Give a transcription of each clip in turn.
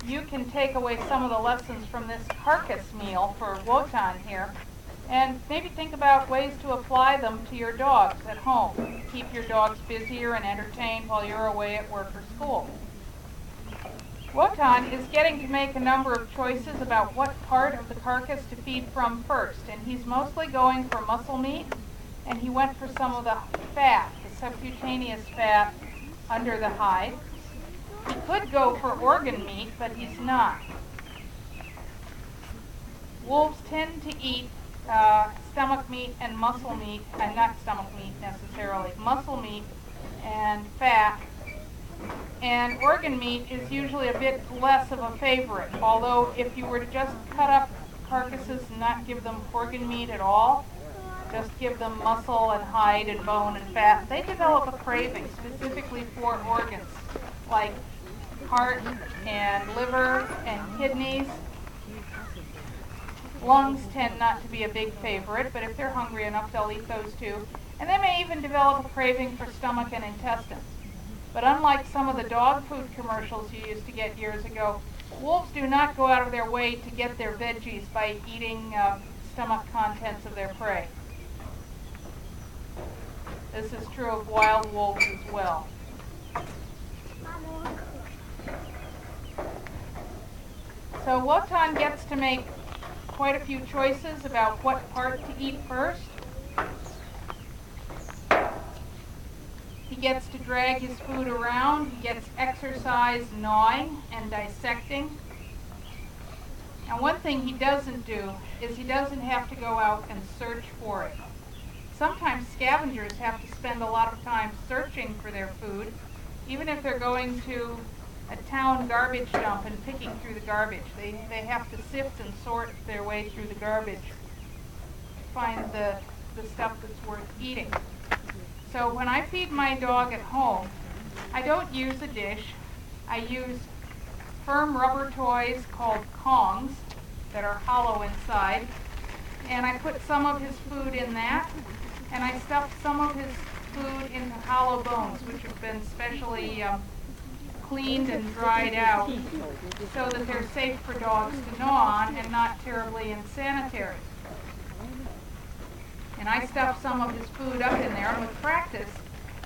you can take away some of the lessons from this carcass meal for Wotan here, and maybe think about ways to apply them to your dogs at home. Keep your dogs busier and entertained while you're away at work or school. Wotan is getting to make a number of choices about what part of the carcass to feed from first, and he's mostly going for muscle meat, and he went for some of the fat, the subcutaneous fat under the hide. He could go for organ meat, but he's not. Wolves tend to eat stomach meat and muscle meat, and not stomach meat necessarily, muscle meat and fat. And organ meat is usually a bit less of a favorite, although if you were to just cut up carcasses and not give them organ meat at all, just give them muscle and hide and bone and fat, they develop a craving specifically for organs like heart and liver and kidneys. Lungs tend not to be a big favorite, but if they're hungry enough, they'll eat those too. And they may even develop a craving for stomach and intestines. But unlike some of the dog food commercials you used to get years ago, wolves do not go out of their way to get their veggies by eating stomach contents of their prey. This is true of wild wolves as well. So Wotan gets to make quite a few choices about what part to eat first. He gets to drag his food around. He gets exercise gnawing and dissecting. Now, one thing he doesn't do is he doesn't have to go out and search for it. Sometimes scavengers have to spend a lot of time searching for their food, even if they're going to a town garbage dump and picking through the garbage. They have to sift and sort their way through the garbage to find the stuff that's worth eating. So when I feed my dog at home, I don't use a dish. I use firm rubber toys called Kongs that are hollow inside, and I put some of his food in that, and I stuff some of his food into hollow bones, which have been specially cleaned and dried out so that they're safe for dogs to gnaw on and not terribly insanitary. And I stuff some of his food up in there, and with practice,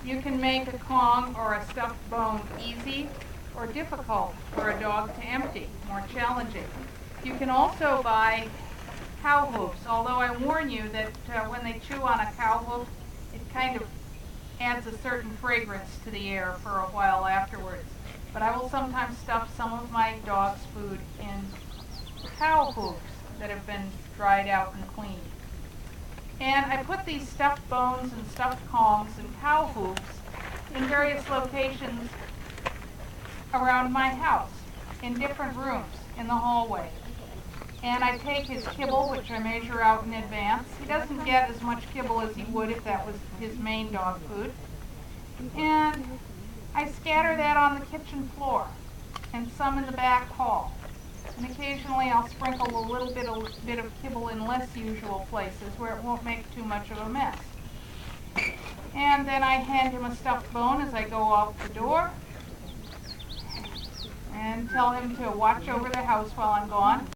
you can make a Kong or a stuffed bone easy or difficult for a dog to empty, more challenging. You can also buy cow hoofs, although I warn you that when they chew on a cow hoof, it kind of adds a certain fragrance to the air for a while afterwards. But I will sometimes stuff some of my dog's food in cow hoofs that have been dried out and cleaned. And I put these stuffed bones and stuffed Kongs and cow hoofs in various locations around my house, in different rooms, in the hallway. And I take his kibble, which I measure out in advance. He doesn't get as much kibble as he would if that was his main dog food. And I scatter that on the kitchen floor and some in the back hall. And occasionally I'll sprinkle a little bit of kibble in less usual places where it won't make too much of a mess. And then I hand him a stuffed bone as I go out the door and tell him to watch over the house while I'm gone.